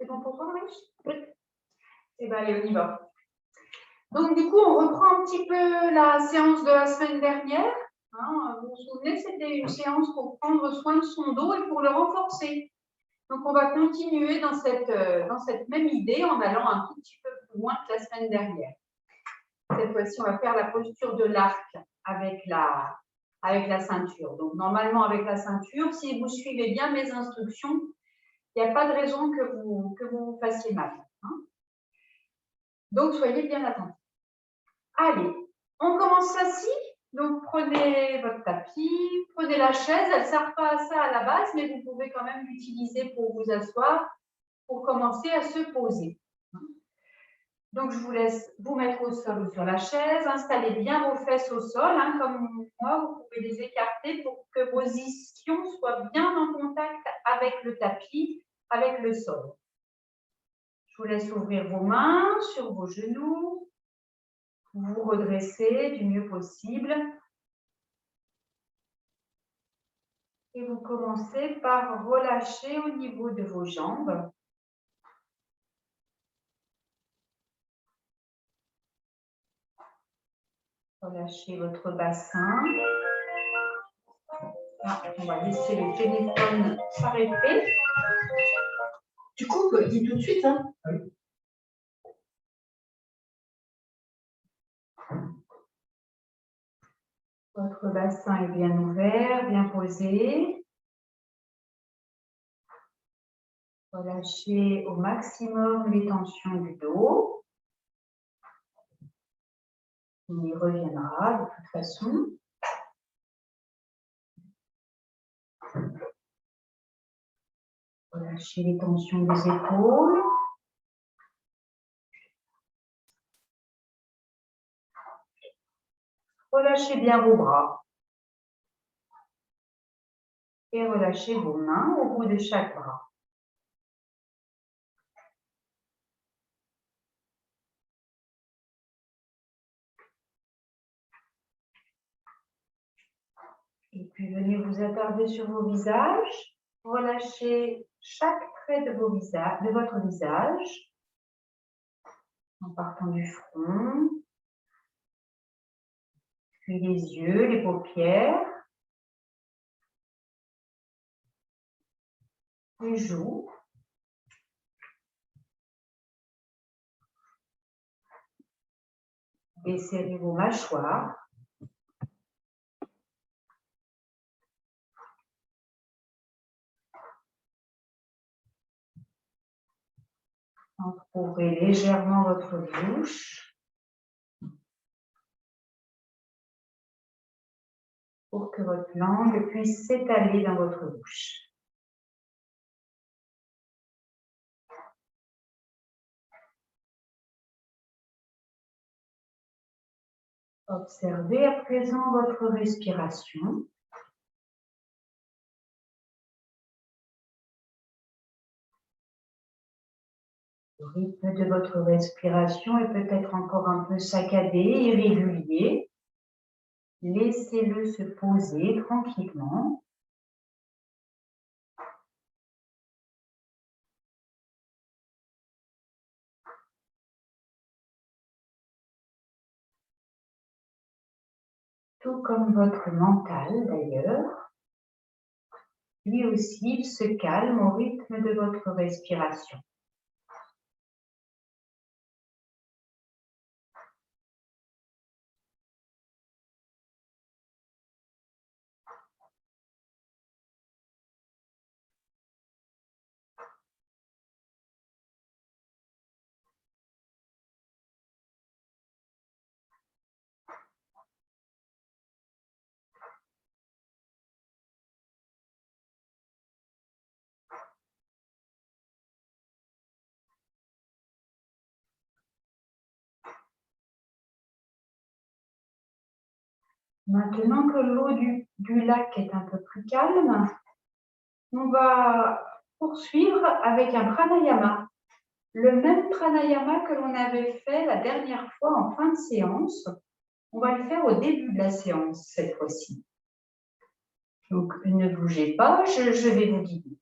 C'est bon pour toi, Marie? Oui. Eh bien, allez, on y va. Donc, du coup, on reprend un petit peu la séance de la semaine dernière. Hein, vous vous souvenez, c'était une séance pour prendre soin de son dos et pour le renforcer. Donc, on va continuer dans cette même idée en allant un tout petit peu plus loin que la semaine dernière. Cette fois-ci, on va faire la posture de l'arc avec la ceinture. Donc, normalement, avec la ceinture, si vous suivez bien mes instructions, il n'y a pas de raison que vous fassiez mal. Hein. Donc, soyez bien attentifs. Allez, on commence assis. Donc, prenez votre tapis, prenez la chaise. Elle ne sert pas à ça à la base, mais vous pouvez quand même l'utiliser pour vous asseoir, pour commencer à se poser. Donc, je vous laisse vous mettre au sol ou sur la chaise. Installez bien vos fesses au sol, hein, comme moi. Vous pouvez les écarter pour que vos ischions soient bien en contact avec le tapis, avec le sol. Je vous laisse ouvrir vos mains sur vos genoux. Vous redressez du mieux possible. Et vous commencez par relâcher au niveau de vos jambes. Relâchez votre bassin. Ah, on va laisser le téléphone s'arrêter. Tu coupes, dis tout de suite. Hein. Oui. Votre bassin est bien ouvert, bien posé. Relâchez au maximum les tensions du dos. On y reviendra de toute façon. Relâchez les tensions des épaules. Relâchez bien vos bras. Et relâchez vos mains au bout de chaque bras. Et puis, venez vous attarder sur vos visages. Relâchez chaque trait de votre visage. En partant du front. Puis les yeux, les paupières. Les joues. Desserrez vos mâchoires. Ouvrez légèrement votre bouche pour que votre langue puisse s'étaler dans votre bouche. Observez à présent votre respiration. Le rythme de votre respiration est peut-être encore un peu saccadé, irrégulier. Laissez-le se poser tranquillement. Tout comme votre mental d'ailleurs. Lui aussi, il se calme au rythme de votre respiration. Maintenant que l'eau du lac est un peu plus calme, on va poursuivre avec un pranayama. Le même pranayama que l'on avait fait la dernière fois en fin de séance, on va le faire au début de la séance cette fois-ci. Donc, ne bougez pas, je vais vous guider.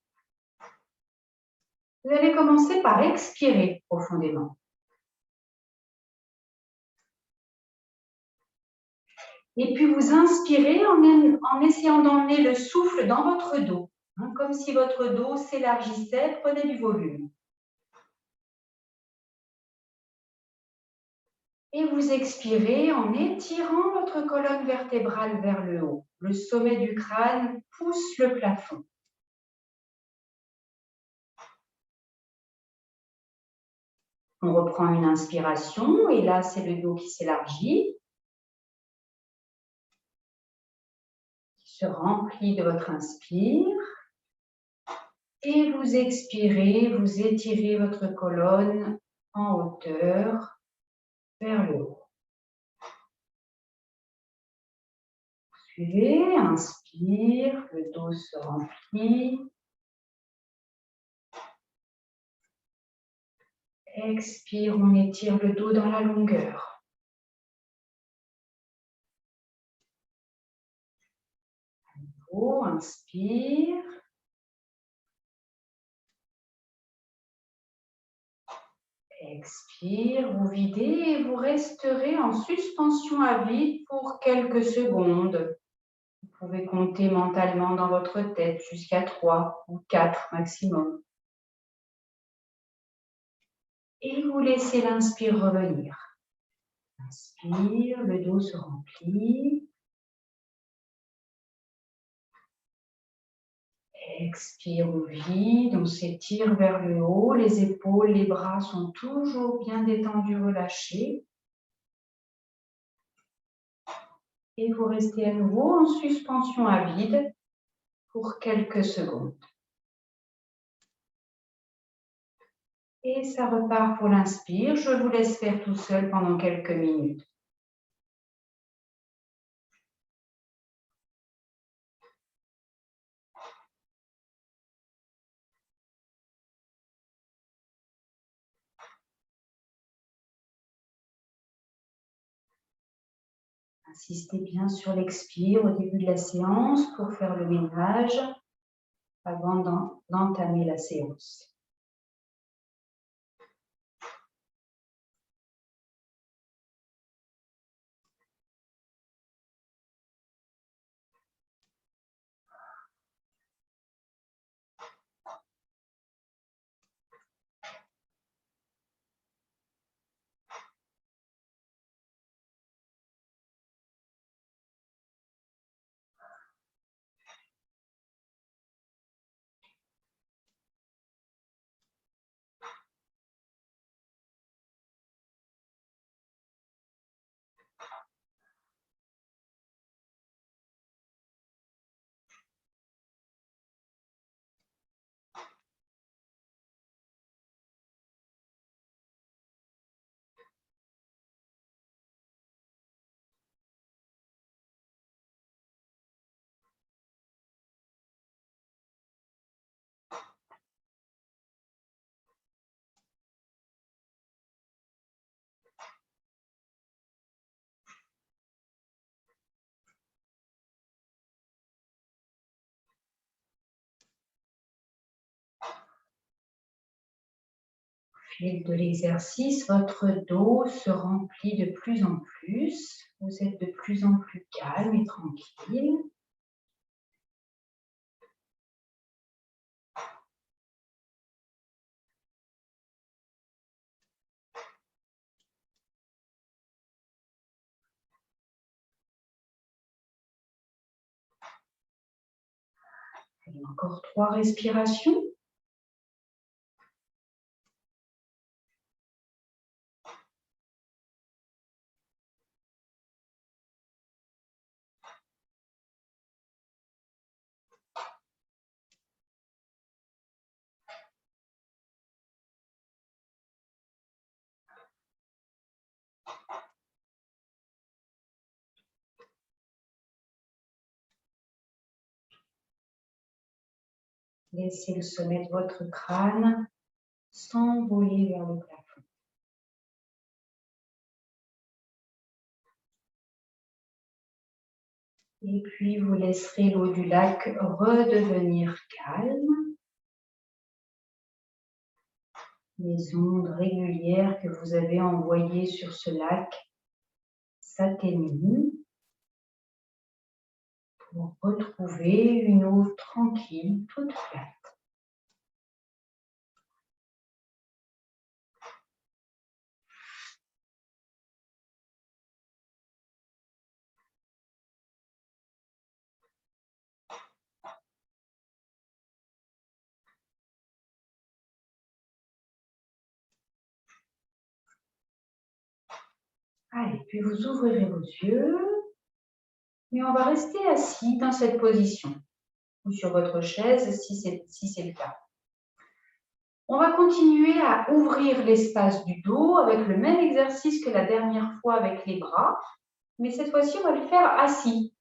Vous allez commencer par expirer profondément. Et puis vous inspirez en essayant d'emmener le souffle dans votre dos, hein, comme si votre dos s'élargissait, prenez du volume. Et vous expirez en étirant votre colonne vertébrale vers le haut. Le sommet du crâne pousse le plafond. On reprend une inspiration et là, c'est le dos qui s'élargit, qui se remplit de votre inspire. Et vous expirez, vous étirez votre colonne en hauteur vers le haut. Suivez, inspire, le dos se remplit. Expire, on étire le dos dans la longueur. À nouveau, inspire. Expire, vous videz et vous resterez en suspension à vide pour quelques secondes. Vous pouvez compter mentalement dans votre tête jusqu'à 3 ou 4 maximum. Et vous laissez l'inspire revenir. Inspire, le dos se remplit. Expire, on vide, on s'étire vers le haut. Les épaules, les bras sont toujours bien détendus, relâchés. Et vous restez à nouveau en suspension à vide pour quelques secondes. Et ça repart pour l'inspire. Je vous laisse faire tout seul pendant quelques minutes. Insistez bien sur l'expire au début de la séance pour faire le ménage avant d'entamer la séance. Au fil de l'exercice, votre dos se remplit de plus en plus. Vous êtes de plus en plus calme et tranquille. Et encore 3 respirations. Laissez le sommet de votre crâne s'envoler vers le plafond. Et puis, vous laisserez l'eau du lac redevenir calme. les ondes régulières que vous avez envoyées sur ce lac s'atténuent pour retrouver une eau tranquille, toute plate. Allez, puis vous ouvrirez vos yeux. Mais on va rester assis dans cette position, ou sur votre chaise si c'est le cas. On va continuer à ouvrir l'espace du dos avec le même exercice que la dernière fois avec les bras, mais cette fois-ci, on va le faire assis.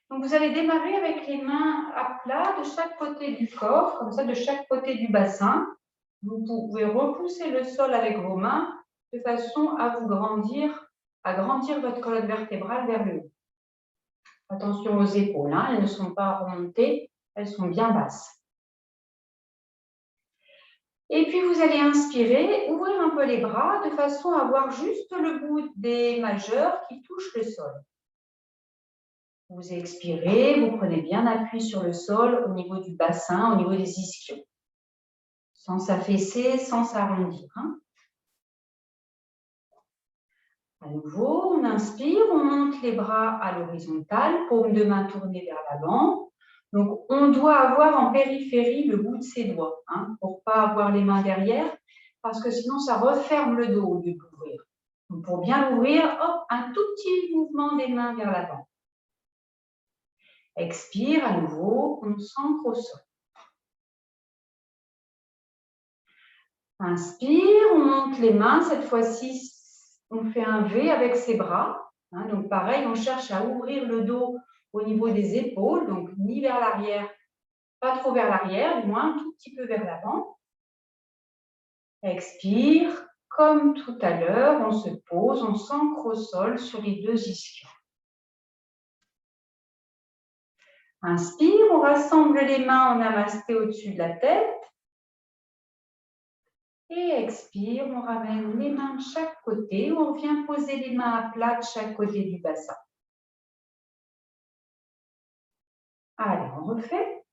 Donc, vous allez démarrer avec les mains à plat de chaque côté du corps, comme ça, de chaque côté du bassin. Vous pouvez repousser le sol avec vos mains de façon à agrandir votre colonne vertébrale vers le haut. Attention aux épaules, hein, elles ne sont pas remontées, elles sont bien basses. Et puis, vous allez inspirer, ouvrir un peu les bras de façon à avoir juste le bout des majeurs qui touchent le sol. Vous expirez, vous prenez bien appui sur le sol au niveau du bassin, au niveau des ischions, sans s'affaisser, sans s'arrondir. Hein. À nouveau, on inspire, on monte les bras à l'horizontale, paume de main tournée vers l'avant. Donc, on doit avoir en périphérie le bout de ses doigts, hein, pour ne pas avoir les mains derrière, parce que sinon, ça referme le dos au lieu de l'ouvrir. Donc, pour bien l'ouvrir, hop, un tout petit mouvement des mains vers l'avant. Expire, à nouveau, on s'ancre au sol. Inspire, on monte les mains. Cette fois-ci, on fait un V avec ses bras. Hein, donc, pareil, on cherche à ouvrir le dos au niveau des épaules, donc ni vers l'arrière, pas trop vers l'arrière, du moins un tout petit peu vers l'avant. Expire, comme tout à l'heure, on se pose, on s'ancre au sol sur les deux ischions. Inspire, on rassemble les mains en namasté au-dessus de la tête. Et expire, on ramène les mains de chaque côté, on vient poser les mains à plat de chaque côté du bassin. Allez, on refait.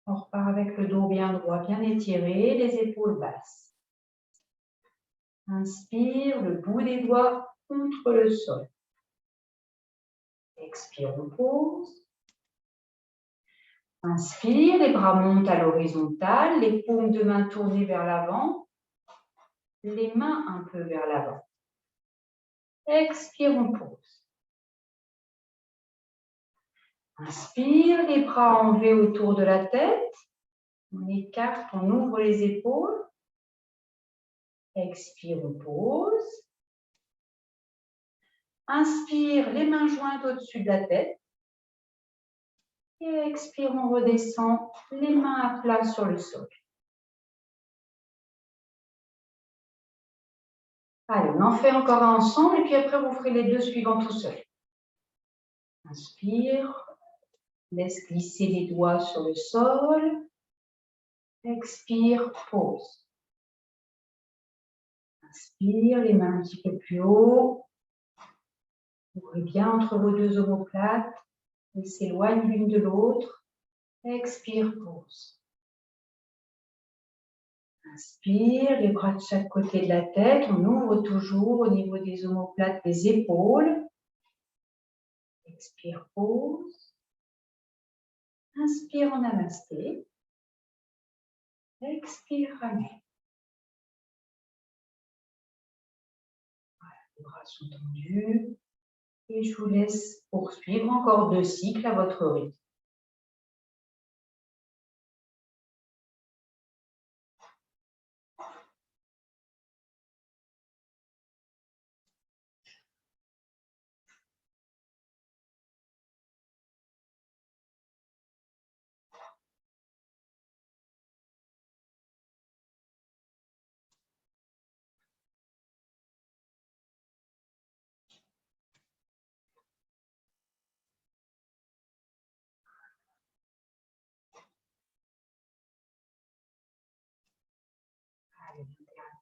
On repart avec le dos bien droit, bien étiré, les épaules basses. Inspire, le bout des doigts contre le sol. Expire, on pose. Inspire, les bras montent à l'horizontale, les paumes de main tournées vers l'avant, les mains un peu vers l'avant. Expire, on pose. Inspire, les bras en V autour de la tête. On écarte, on ouvre les épaules. Expire, on pose. Inspire, les mains jointes au-dessus de la tête. Et expire, on redescend, les mains à plat sur le sol. Allez, on en fait encore un ensemble et puis après, vous ferez les deux suivants tout seul. Inspire, laisse glisser les doigts sur le sol. Expire, pose. Inspire, les mains un petit peu plus haut. Ouvrez bien entre vos deux omoplates. Elles s'éloignent l'une de l'autre. Expire, pose. Inspire, les bras de chaque côté de la tête. On ouvre toujours au niveau des omoplates des épaules. Expire, pose. Inspire en namasté. Expire, ramène. Voilà, les bras sont tendus. Et je vous laisse poursuivre encore 2 cycles à votre rythme.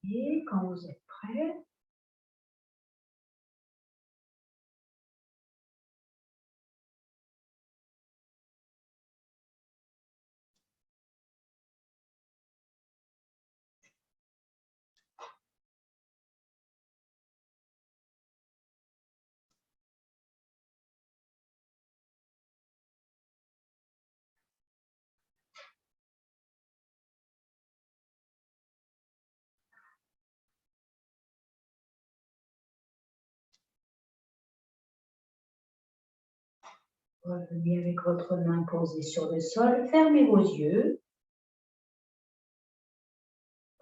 Et quand vous êtes prêts, revenez avec votre main posée sur le sol, fermez vos yeux.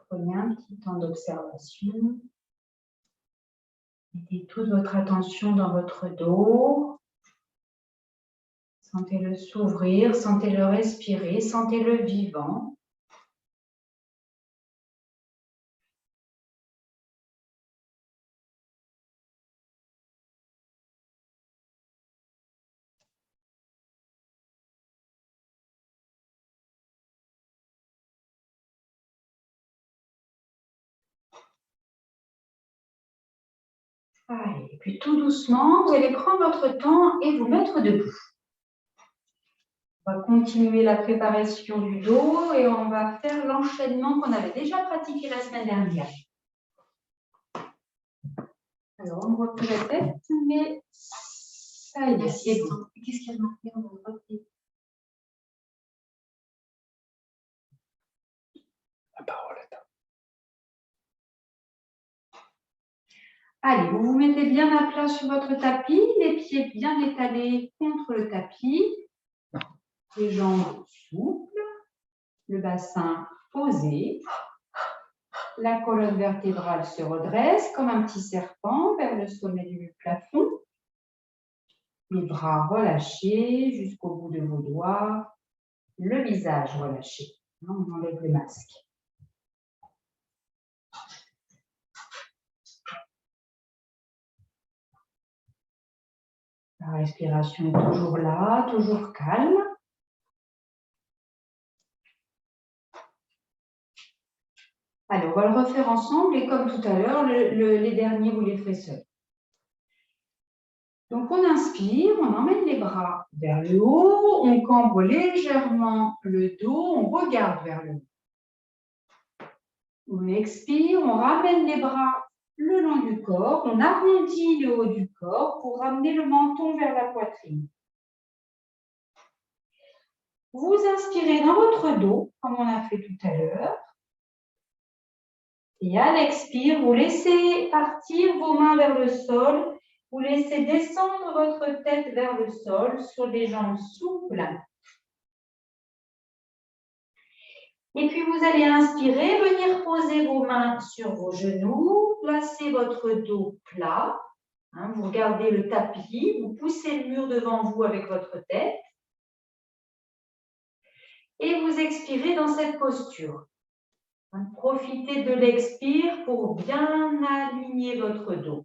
Prenez un petit temps d'observation. Mettez toute votre attention dans votre dos. Sentez-le s'ouvrir, sentez-le respirer, sentez-le vivant. Allez, et puis tout doucement, vous allez prendre votre temps et vous mettre debout. On va continuer la préparation du dos et on va faire l'enchaînement qu'on avait déjà pratiqué la semaine dernière. Alors, on me replie la tête, mais ça y est, c'est bon. Qu'est-ce qu'il y a de marqué? On va replier. La parole est à Allez, vous vous mettez bien à plat sur votre tapis, les pieds bien étalés contre le tapis, les jambes souples, le bassin posé, la colonne vertébrale se redresse comme un petit serpent vers le sommet du plafond, les bras relâchés jusqu'au bout de vos doigts, le visage relâché. On enlève le masque. La respiration est toujours là, toujours calme. Allez, on va le refaire ensemble et comme tout à l'heure, les derniers, vous les ferez seuls. Donc, on inspire, on emmène les bras vers le haut, on cambre légèrement le dos, on regarde vers le haut. On expire, on ramène les bras le long du corps, on arrondit le haut du corps pour ramener le menton vers la poitrine. Vous inspirez dans votre dos, comme on a fait tout à l'heure. Et à l'expire, vous laissez partir vos mains vers le sol. Vous laissez descendre votre tête vers le sol sur des jambes souples. Et puis, vous allez inspirer, venir poser vos mains sur vos genoux, placer votre dos plat. Vous regardez le tapis, vous poussez le mur devant vous avec votre tête. Et vous expirez dans cette posture. Profitez de l'expire pour bien aligner votre dos.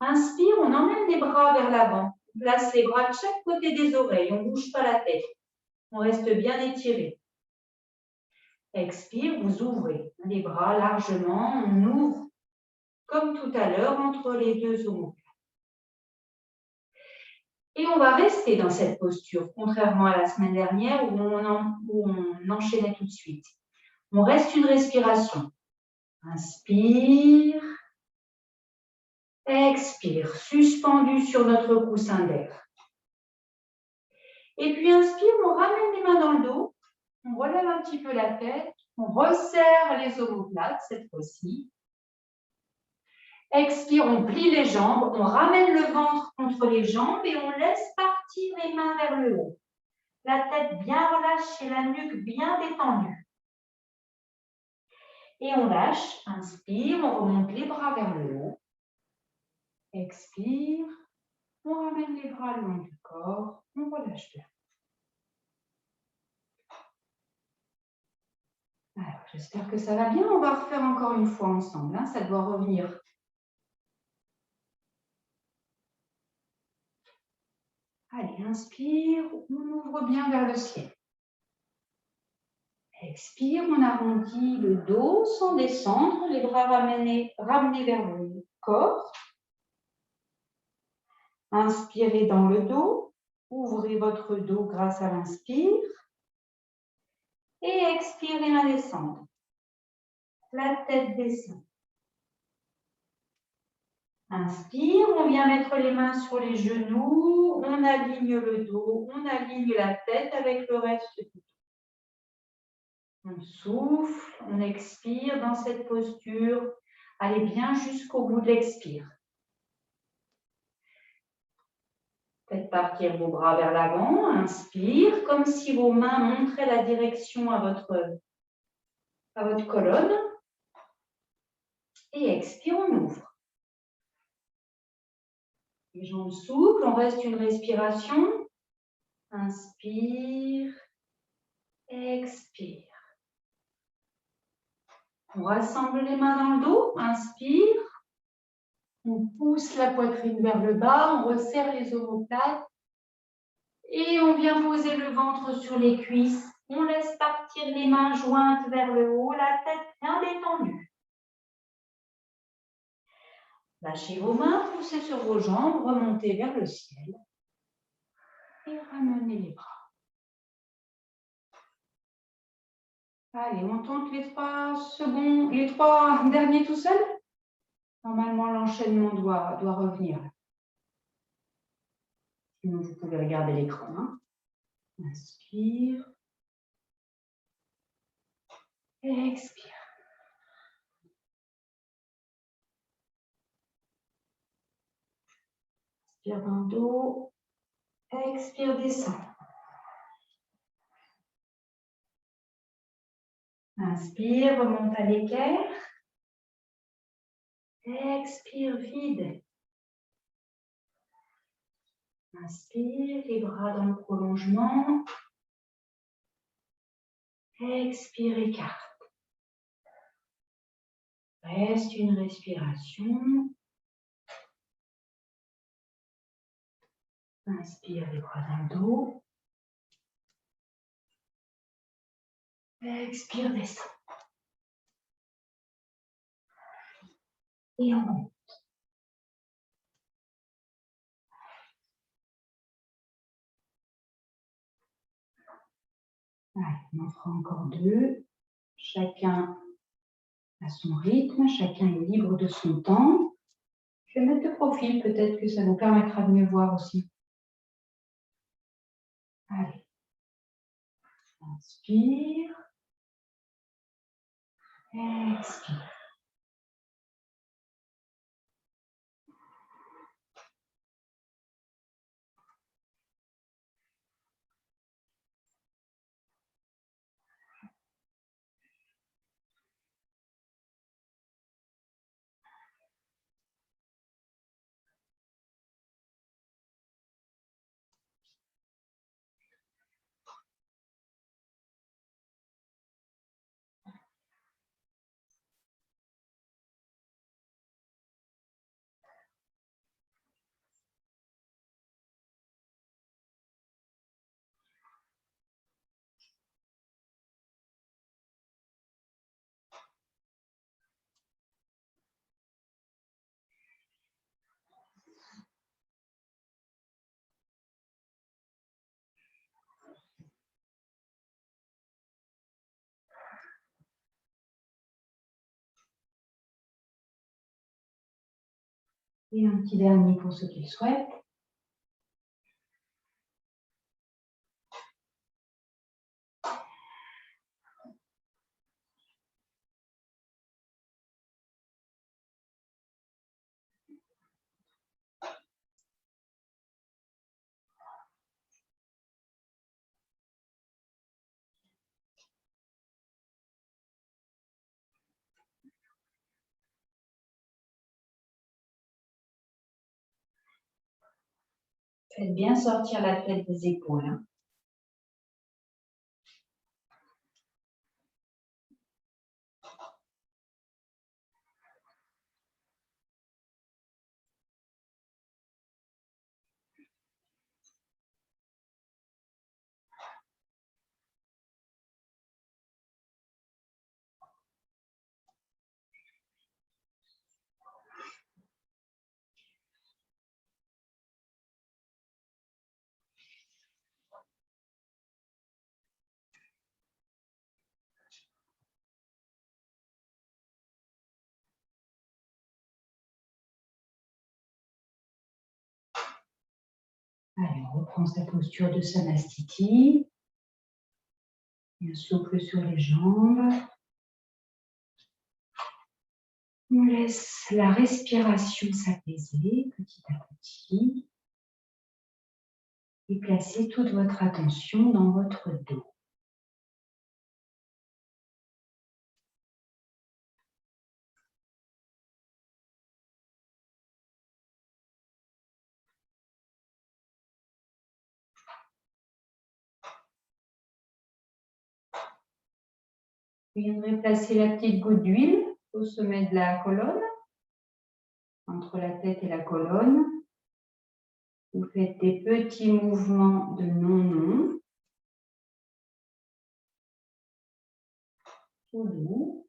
Inspire, on emmène les bras vers l'avant. On place les bras de chaque côté des oreilles. On ne bouge pas la tête. On reste bien étiré. Expire, vous ouvrez les bras largement. On ouvre comme tout à l'heure entre les deux omoplates. Et on va rester dans cette posture, contrairement à la semaine dernière où on enchaînait tout de suite. On reste une respiration. Inspire. Expire, suspendu sur notre coussin d'air. Et puis inspire, on ramène les mains dans le dos, on relève un petit peu la tête, on resserre les omoplates cette fois-ci. Expire, on plie les jambes, on ramène le ventre contre les jambes et on laisse partir les mains vers le haut. La tête bien relâchée, la nuque bien détendue. Et on lâche, inspire, on remonte les bras vers le haut. Expire, on ramène les bras le long du corps, on relâche bien. Alors, j'espère que ça va bien. On va refaire encore une fois ensemble. Ça doit revenir. Allez, inspire, on ouvre bien vers le ciel. Expire, on arrondit le dos sans descendre, les bras ramenés vers le corps. Inspirez dans le dos, ouvrez votre dos grâce à l'inspire. Et expirez à descendre. La tête descend. Inspire, on vient mettre les mains sur les genoux, on aligne le dos, on aligne la tête avec le reste du dos. On souffle, on expire dans cette posture. Allez bien jusqu'au bout de l'expire. Faites partir vos bras vers l'avant, inspire, comme si vos mains montraient la direction à votre colonne. Et expire, on ouvre. Les jambes souples, on reste une respiration. Inspire, expire. On rassemble les mains dans le dos, inspire. On pousse la poitrine vers le bas, on resserre les omoplates. Et on vient poser le ventre sur les cuisses. On laisse partir les mains jointes vers le haut, la tête bien détendue. Lâchez vos mains, poussez sur vos jambes, remontez vers le ciel. Et ramenez les bras. Allez, on tente les 3 derniers tout seul. Normalement, l'enchaînement doit revenir. Sinon, vous pouvez regarder l'écran. Hein. Inspire. Expire. Inspire dans le dos. Expire, descend. Inspire, remonte à l'équerre. Expire, vide. Inspire, les bras dans le prolongement. Expire, écarte. Reste une respiration. Inspire, les bras dans le dos. Expire, descend. Et on monte. Allez, on en fera encore 2. Chacun à son rythme, chacun est libre de son temps. Je vais mettre de profil, peut-être que ça vous permettra de mieux voir aussi. Allez. Inspire. Expire. Et un petit dernier pour ceux qui le souhaitent. Faites bien sortir la tête des épaules. Hein. Allez, on reprend sa posture de Samastiti. Bien souple sur les jambes. On laisse la respiration s'apaiser petit à petit. Et placez toute votre attention dans votre dos. Vous viendrez placer la petite goutte d'huile au sommet de la colonne, entre la tête et la colonne. Vous faites des petits mouvements de non-non, tout doux.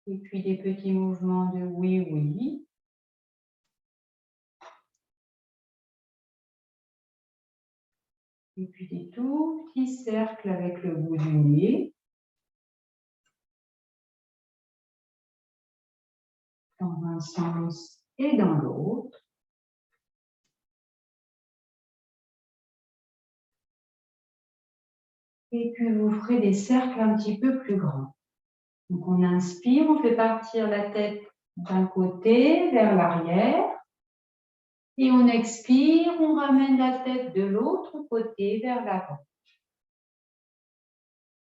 Et puis des petits mouvements de oui-oui. Et puis des tout petits cercles avec le bout du nez. Dans un sens et dans l'autre. Et puis vous ferez des cercles un petit peu plus grands. Donc on inspire, on fait partir la tête d'un côté vers l'arrière. Et on expire, on ramène la tête de l'autre côté vers l'avant.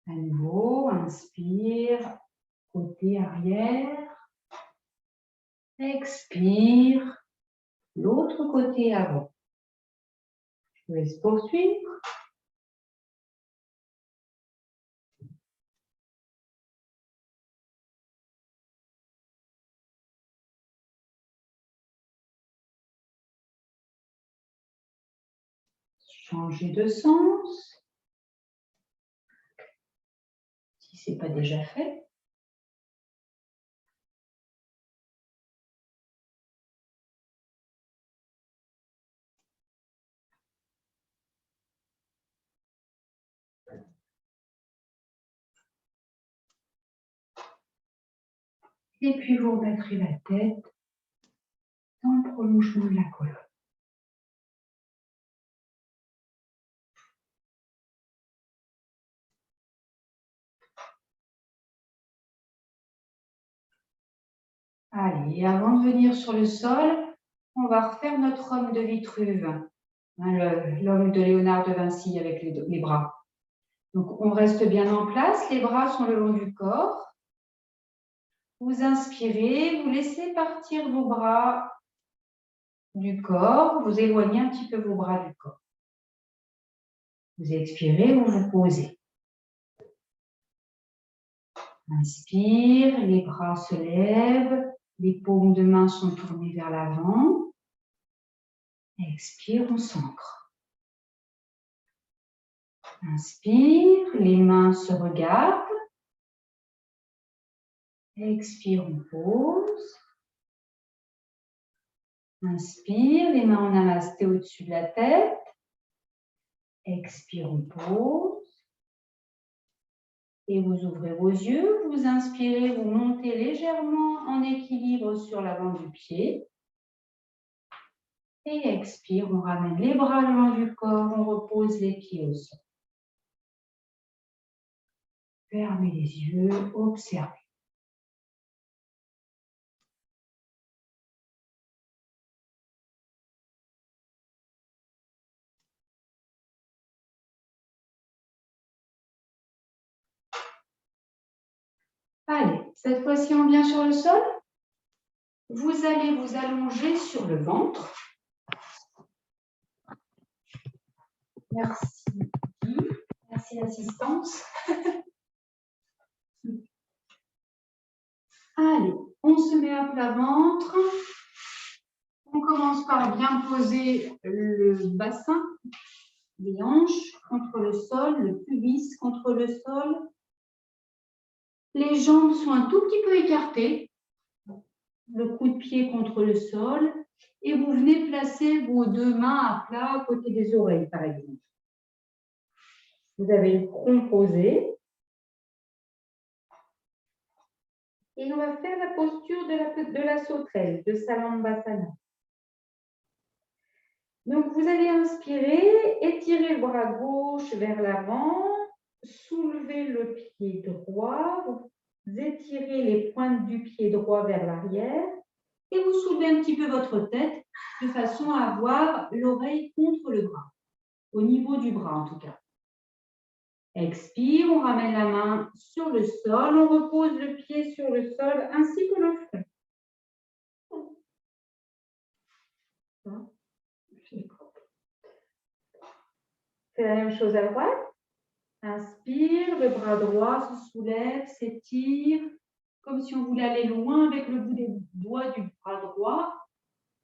À nouveau, inspire, côté arrière. Expire, l'autre côté avant. Je vous laisse poursuivre. Changer de sens. Si ce n'est pas déjà fait. Et puis vous remettrez la tête dans le prolongement de la colonne. Allez, avant de venir sur le sol, on va refaire notre homme de Vitruve, l'homme de Léonard de Vinci avec les bras. Donc, on reste bien en place, les bras sont le long du corps. Vous inspirez, vous laissez partir vos bras du corps, vous éloignez un petit peu vos bras du corps. Vous expirez, vous vous posez. Inspire, les bras se lèvent, les paumes de main sont tournées vers l'avant. Expire, on s'ancre. Inspire, les mains se regardent. Expire, on pose. Inspire, les mains en namasté au-dessus de la tête. Expire, on pose. Et vous ouvrez vos yeux. Vous inspirez, vous montez légèrement en équilibre sur l'avant du pied. Et expire, on ramène les bras le long du corps, on repose les pieds au sol. Fermez les yeux, observez. Allez, cette fois-ci, on vient sur le sol. Vous allez vous allonger sur le ventre. Merci. Merci l'assistance. Allez, on se met à plat ventre. On commence par bien poser le bassin, les hanches contre le sol, le pubis contre le sol. Les jambes sont un tout petit peu écartées. Le coup de pied contre le sol. Et vous venez placer vos deux mains à plat à côté des oreilles, par exemple. Vous avez le front posé. Et on va faire la posture de la sauterelle, de Salandhasana. Donc, vous allez inspirer, étirer le bras gauche vers l'avant, soulever le pied droit, vous étirez les pointes du pied droit vers l'arrière et vous soulevez un petit peu votre tête de façon à avoir l'oreille contre le bras, au niveau du bras en tout cas. Expire, on ramène la main sur le sol, on repose le pied sur le sol ainsi que le front. Fais la même chose à droite. Inspire, le bras droit se soulève, s'étire, comme si on voulait aller loin avec le bout des doigts du bras droit.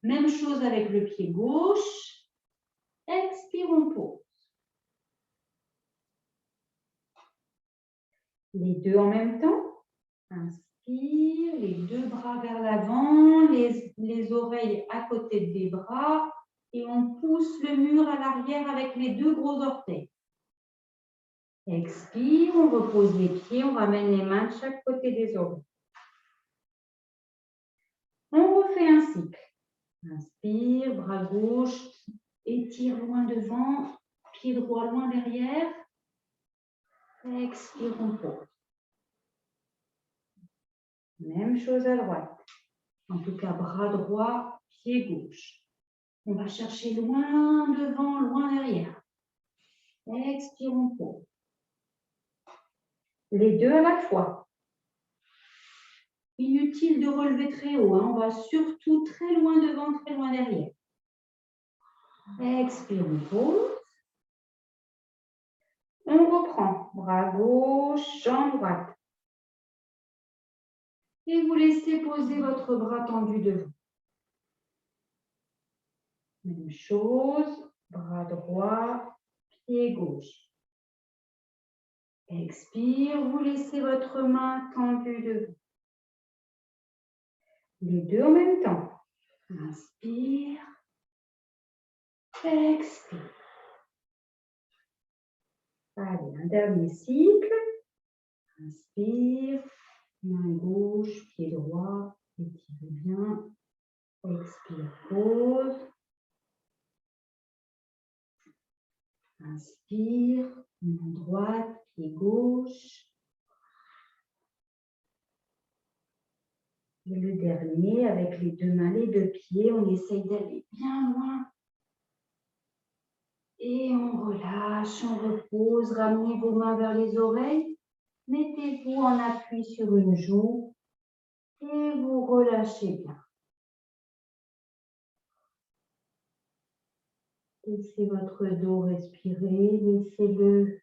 Même chose avec le pied gauche. Expire, on pose. Les deux en même temps. Inspire, les deux bras vers l'avant, les oreilles à côté des bras et on pousse le mur à l'arrière avec les deux gros orteils. Expire, on repose les pieds, on ramène les mains de chaque côté des oreilles. On refait un cycle. Inspire, bras gauche, étire loin devant, pied droit loin derrière. Expire, on pose. Même chose à droite. En tout cas, bras droit, pied gauche. On va chercher loin devant, loin derrière. Expire, on pose. Les deux à la fois. Inutile de relever très haut. On va surtout très loin devant, très loin derrière. Expire, on pose. On reprend. Bras gauche, jambe droite. Et vous laissez poser votre bras tendu devant. Même chose. Bras droit, pied gauche. Expire, vous laissez votre main tendue devant. Les deux en même temps. Inspire. Expire. Allez, un dernier cycle. Inspire. Main gauche, pied droit. Étirez bien. Expire, pause. Inspire. Main droite, pied gauche. Et le dernier, avec les deux mains, les deux pieds, on essaye d'aller bien loin. Et on relâche, on repose, ramenez vos mains vers les oreilles. Mettez-vous en appui sur une joue et vous relâchez bien. Laissez votre dos respirer, laissez-le.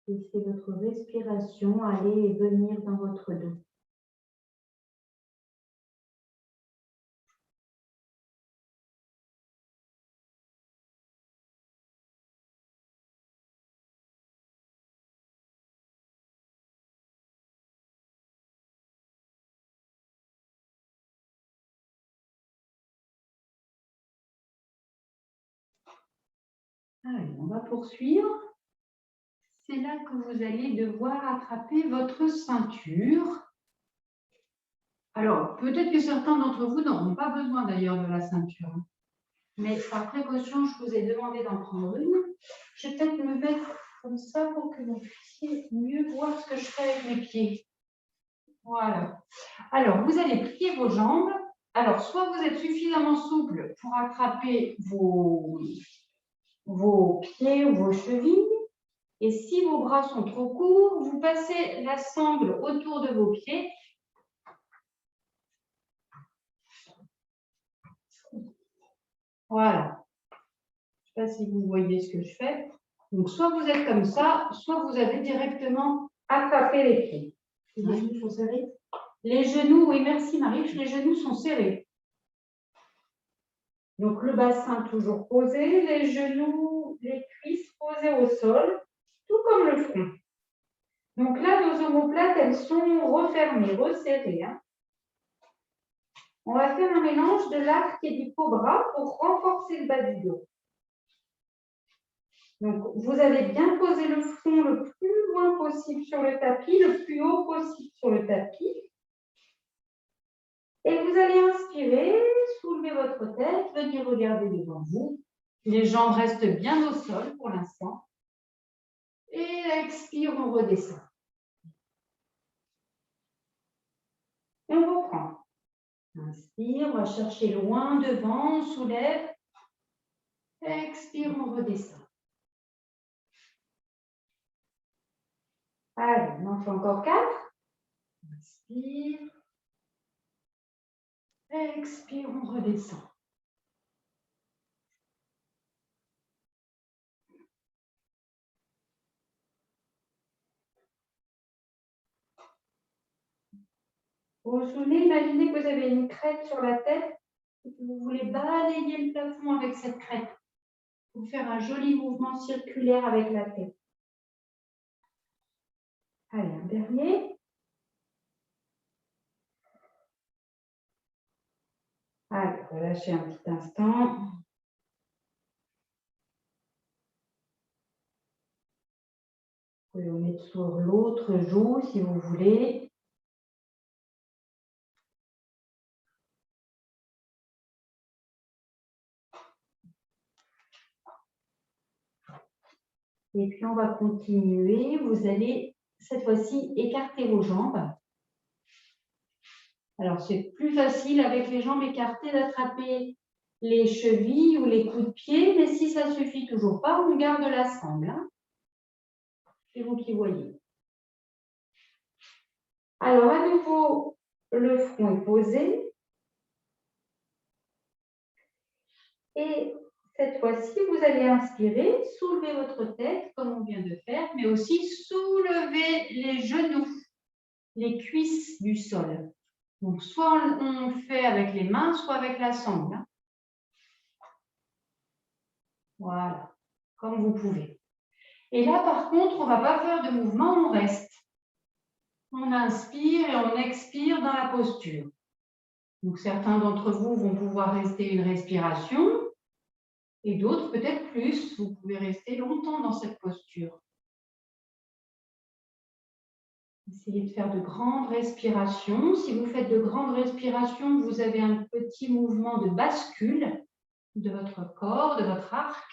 Laissez votre respiration aller et venir dans votre dos. Allez, on va poursuivre. C'est là que vous allez devoir attraper votre ceinture. Alors, peut-être que certains d'entre vous n'auront pas besoin d'ailleurs de la ceinture. Mais par précaution, je vous ai demandé d'en prendre une. Je vais peut-être me mettre comme ça pour que vous puissiez mieux voir ce que je fais avec mes pieds. Voilà. Alors, vous allez plier vos jambes. Alors, soit vous êtes suffisamment souple pour attraper vos pieds ou vos chevilles. Et si vos bras sont trop courts, vous passez la sangle autour de vos pieds. Voilà. Je ne sais pas si vous voyez ce que je fais. Donc, soit vous êtes comme ça, soit vous avez directement attrapé les pieds. Les genoux sont serrés? Les genoux, oui, merci Marie, les genoux sont serrés. Donc, le bassin toujours posé, les genoux, les cuisses posées au sol, tout comme le front. Donc là, nos omoplates, elles sont refermées, resserrées. Hein. On va faire un mélange de l'arc et du cobra pour renforcer le bas du dos. Donc, vous allez bien poser le front le plus loin possible sur le tapis, le plus haut possible sur le tapis. Et vous allez inspirer, soulever votre tête, venir regarder devant vous. Les jambes restent bien au sol pour l'instant. Et expire, on redescend. On reprend. Inspire, on va chercher loin devant, on soulève. Expire, on redescend. Allez, on en fait encore 4. Inspire. Expire, on redescend. Vous vous souvenez, imaginez que vous avez une crête sur la tête et que vous voulez balayer le plafond avec cette crête pour faire un joli mouvement circulaire avec la tête. Allez, un dernier. Allez, relâchez un petit instant. Vous pouvez vous mettre sur l'autre joue si vous voulez. Et puis, on va continuer. Vous allez, cette fois-ci, écarter vos jambes. Alors, c'est plus facile avec les jambes écartées d'attraper les chevilles ou les coups de pied, mais si ça ne suffit toujours pas, on garde la sangle. Hein. C'est vous qui voyez. Alors, à nouveau, le front est posé. Et cette fois-ci, vous allez inspirer, soulever votre tête, comme on vient de faire, mais aussi soulever les genoux, les cuisses du sol. Donc, soit on fait avec les mains, soit avec la sangle. Hein. Voilà, comme vous pouvez. Et là, par contre, on ne va pas faire de mouvement, on reste. On inspire et on expire dans la posture. Donc, certains d'entre vous vont pouvoir rester une respiration et d'autres peut-être plus. Vous pouvez rester longtemps dans cette posture. Essayez de faire de grandes respirations. Si vous faites de grandes respirations, vous avez un petit mouvement de bascule de votre corps, de votre arc.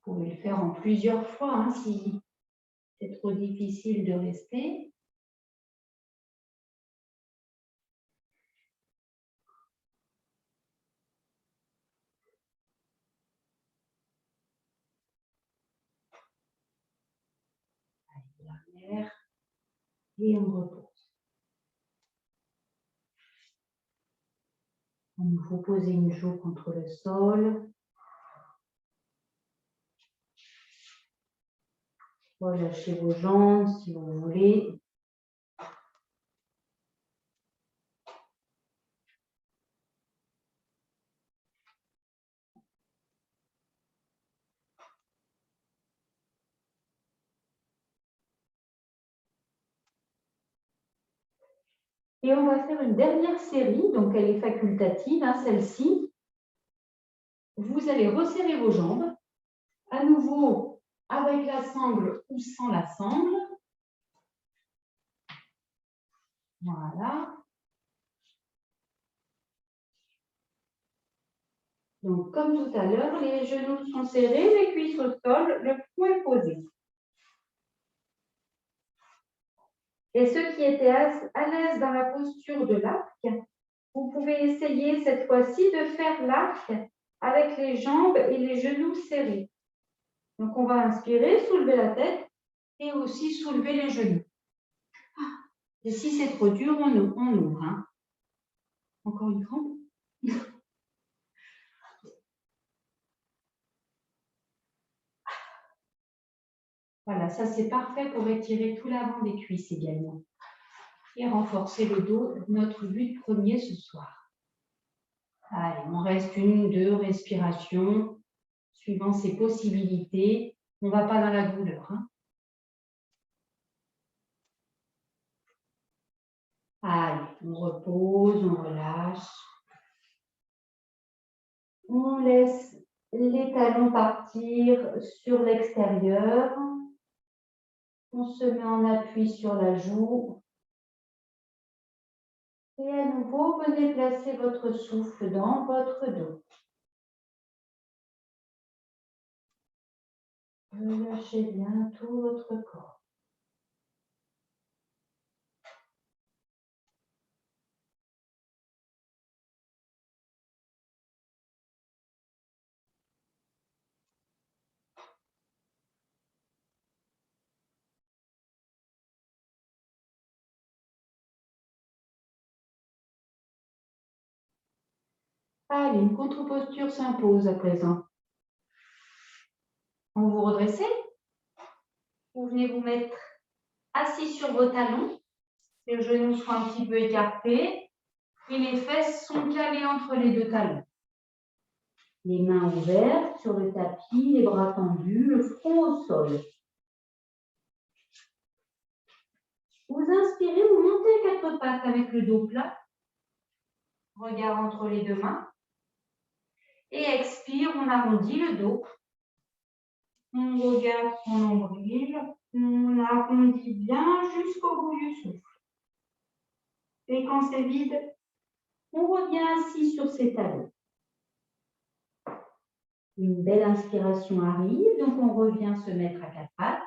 Vous pouvez le faire en plusieurs fois hein, si c'est trop difficile de rester. Dernière. Et on repose. On vous posez une joue contre le sol. Relâchez vos jambes si vous voulez. Et on va faire une dernière série, donc elle est facultative, hein, celle-ci. Vous allez resserrer vos jambes, à nouveau avec la sangle ou sans la sangle. Voilà. Donc, comme tout à l'heure, les genoux sont serrés, les cuisses au sol, le front est posé. Et ceux qui étaient à l'aise dans la posture de l'arc, vous pouvez essayer cette fois-ci de faire l'arc avec les jambes et les genoux serrés. Donc, on va inspirer, soulever la tête et aussi soulever les genoux. Et si c'est trop dur, on ouvre. Hein. Encore une fois. Voilà, ça c'est parfait pour étirer tout l'avant des cuisses également. et renforcer le dos, notre but premier ce soir. Allez, on reste 1 ou 2 respirations, suivant ses possibilités. On ne va pas dans la douleur. Hein. Allez, on repose, on relâche. On laisse les talons partir sur l'extérieur. On se met en appui sur la joue. Et à nouveau, venez placer votre souffle dans votre dos. Relâchez bien tout votre corps. Allez, une contre-posture s'impose à présent. Vous vous redressez. Vous venez vous mettre assis sur vos talons. Les genoux sont un petit peu écartés et les fesses sont calées entre les 2 talons. Les mains ouvertes sur le tapis, les bras tendus, le front au sol. Vous inspirez, vous montez à 4 pattes avec le dos plat. Regard entre les 2 mains. Et expire, on arrondit le dos. On regarde son nombril. On arrondit bien jusqu'au bout du souffle. Et quand c'est vide, on revient assis sur ses talons. Une belle inspiration arrive, donc on revient se mettre à 4 pattes.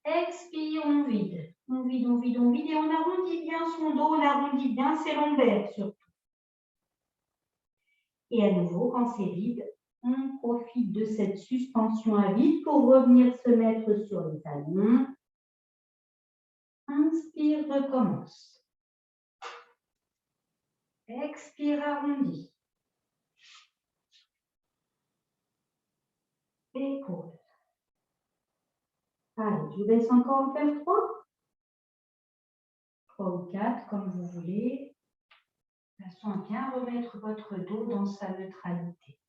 Expire, on vide. On vide, on vide, on vide. Et on arrondit bien son dos, on arrondit bien ses lombaires surtout. Et à nouveau, quand c'est vide, on profite de cette suspension à vide pour revenir se mettre sur les talons. Inspire, recommence. Expire, arrondi. Et pause. Allez, je vous laisse encore en faire 3. 3 ou 4, comme vous voulez. De façon à bien remettre votre dos dans sa neutralité.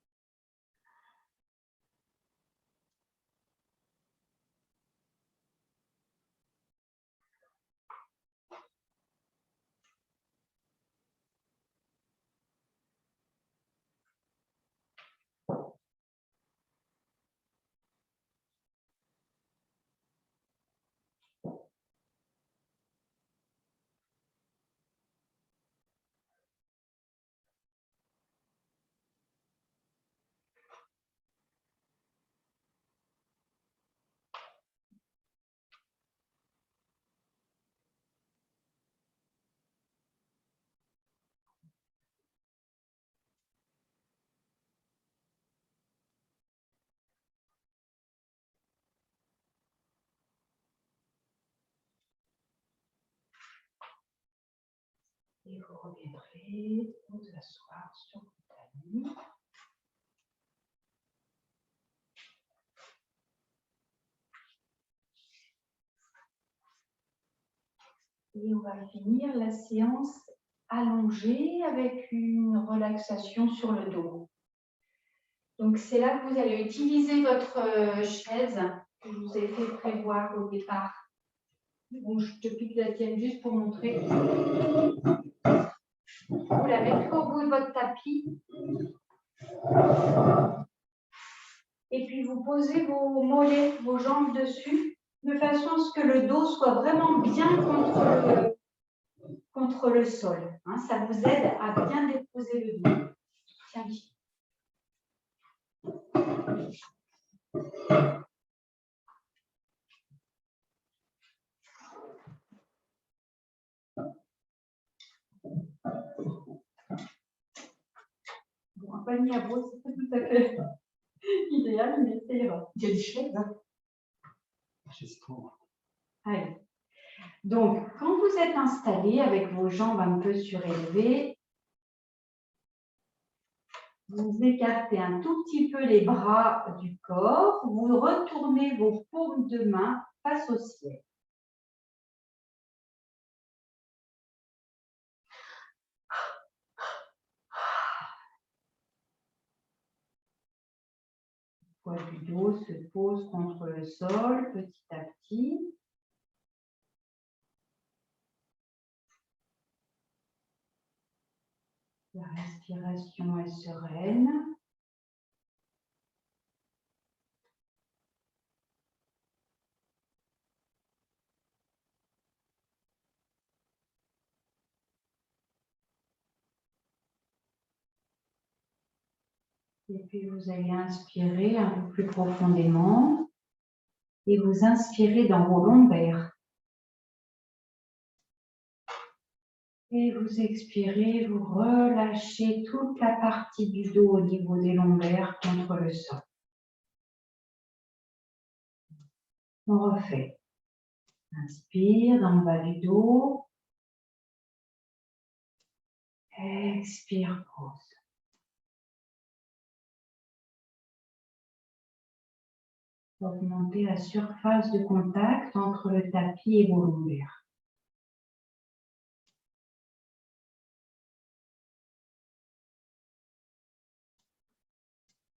Et vous reviendrez vous asseoir sur le tapis. Et on va finir la séance allongée avec une relaxation sur le dos. Donc, c'est là que vous allez utiliser votre chaise que je vous ai fait prévoir au départ. Bon, je te pique la tienne juste pour montrer. Vous la mettrez au bout de votre tapis. Et puis, vous posez vos mollets, vos jambes dessus, de façon à ce que le dos soit vraiment bien contre le sol. Hein, ça vous aide à bien déposer le dos. Tiens, bon, un panier à brosse, c'est pas tout à fait idéal, mais ça ira. Il y a des chaises, hein. Allez. Donc, quand vous êtes installé avec vos jambes un peu surélevées, vous écartez un tout petit peu les bras du corps, vous retournez vos paumes de main face au ciel. poids du dos se pose contre le sol petit à petit. La respiration est sereine. Et puis vous allez inspirer un peu plus profondément et vous inspirez dans vos lombaires. Et vous expirez, vous relâchez toute la partie du dos au niveau des lombaires contre le sol. On refait. Inspire dans le bas du dos. Expire, pause. Augmentez la surface de contact entre le tapis et vos lombaires.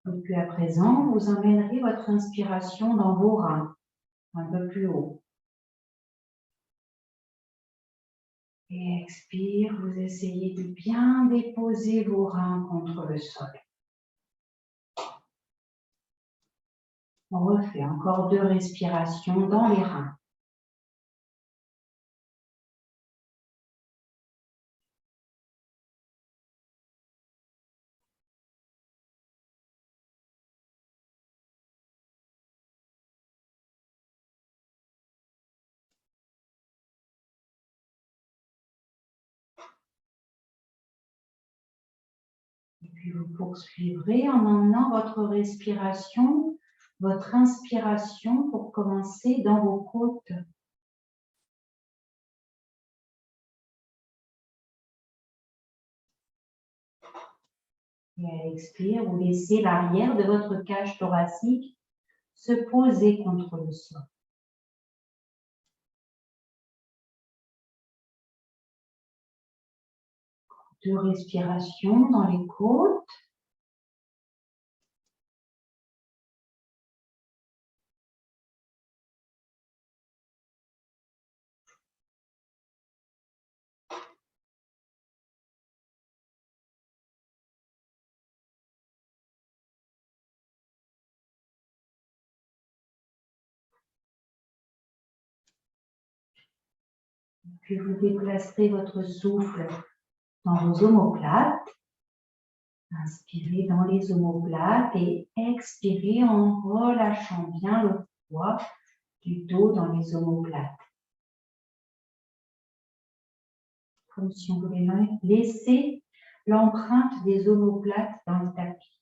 Et puis à présent, vous emmènerez votre inspiration dans vos reins, un peu plus haut. Et expire, vous essayez de bien déposer vos reins contre le sol. On refait encore 2 respirations dans les reins. Et puis vous poursuivrez en emmenant votre respiration, votre inspiration pour commencer dans vos côtes. Et à l'expire, vous laissez l'arrière de votre cage thoracique se poser contre le sol. 2 respirations dans les côtes. Puis vous déplacerez votre souffle dans vos omoplates. Inspirez dans les omoplates et expirez en relâchant bien le poids du dos dans les omoplates. Comme si on voulait laisser l'empreinte des omoplates dans le tapis.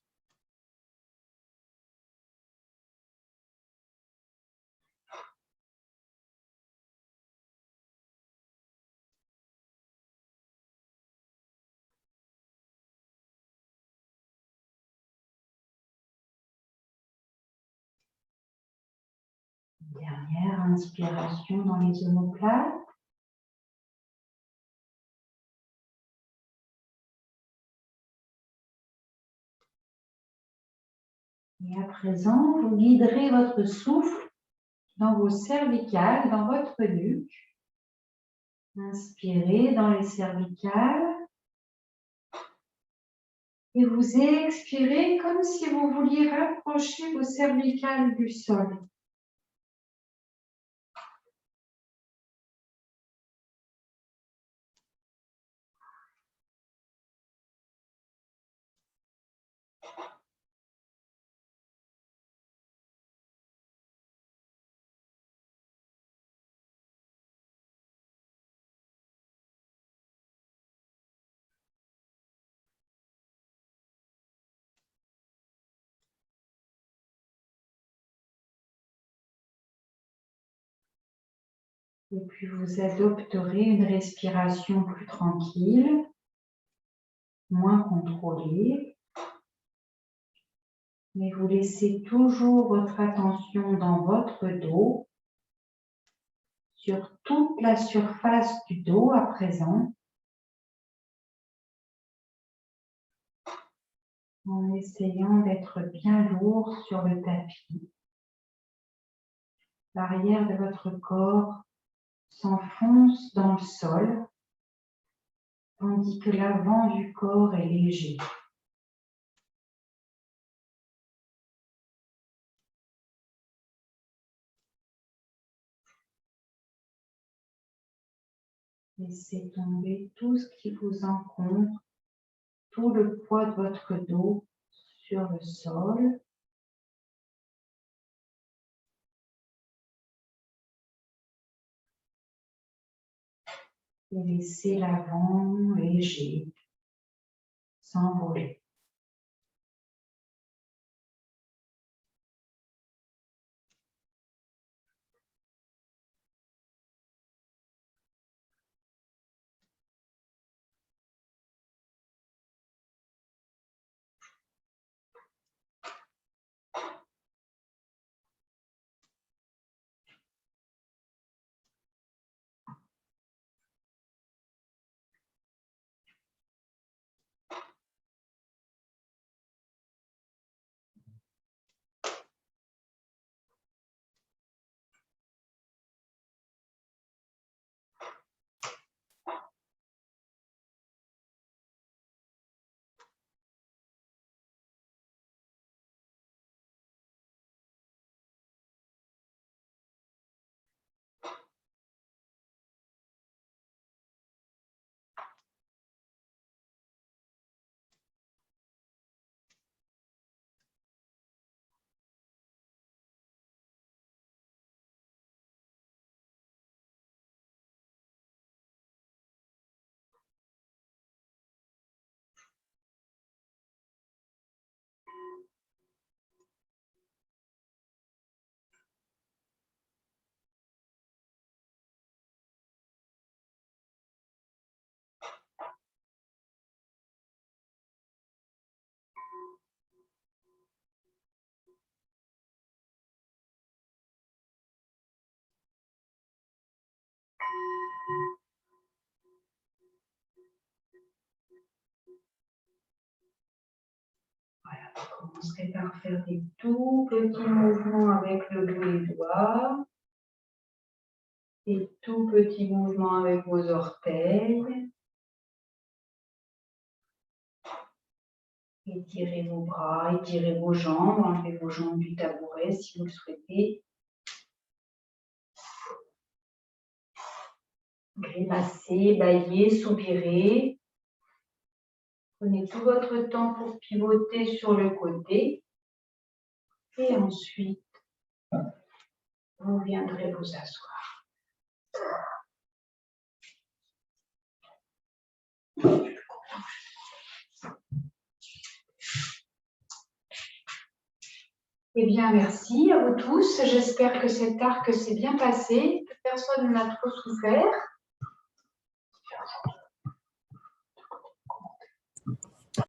Dernière inspiration dans les omoplates. Et à présent, vous guiderez votre souffle dans vos cervicales, dans votre nuque. Inspirez dans les cervicales. Et vous expirez comme si vous vouliez rapprocher vos cervicales du sol. Et puis vous adopterez une respiration plus tranquille, moins contrôlée. Mais vous laissez toujours votre attention dans votre dos, sur toute la surface du dos à présent. en essayant d'être bien lourd sur le tapis. L'arrière de votre corps s'enfonce dans le sol, tandis que l'avant du corps est léger. Laissez tomber tout ce qui vous encombre, tout le poids de votre dos sur le sol. Et laissez l'avant léger, s'envoler. Voilà, vous commencerez par faire des tout petits mouvements avec le bout des doigts. Des tout petits mouvements avec vos orteils. Étirez vos bras, étirez vos jambes, enlevez vos jambes du tabouret si vous le souhaitez. Grimacez, baillez, soupirez. Prenez tout votre temps pour pivoter sur le côté. Et ensuite, vous viendrez vous asseoir. Eh bien, merci à vous tous. J'espère que cet arc s'est bien passé, que personne n'a trop souffert.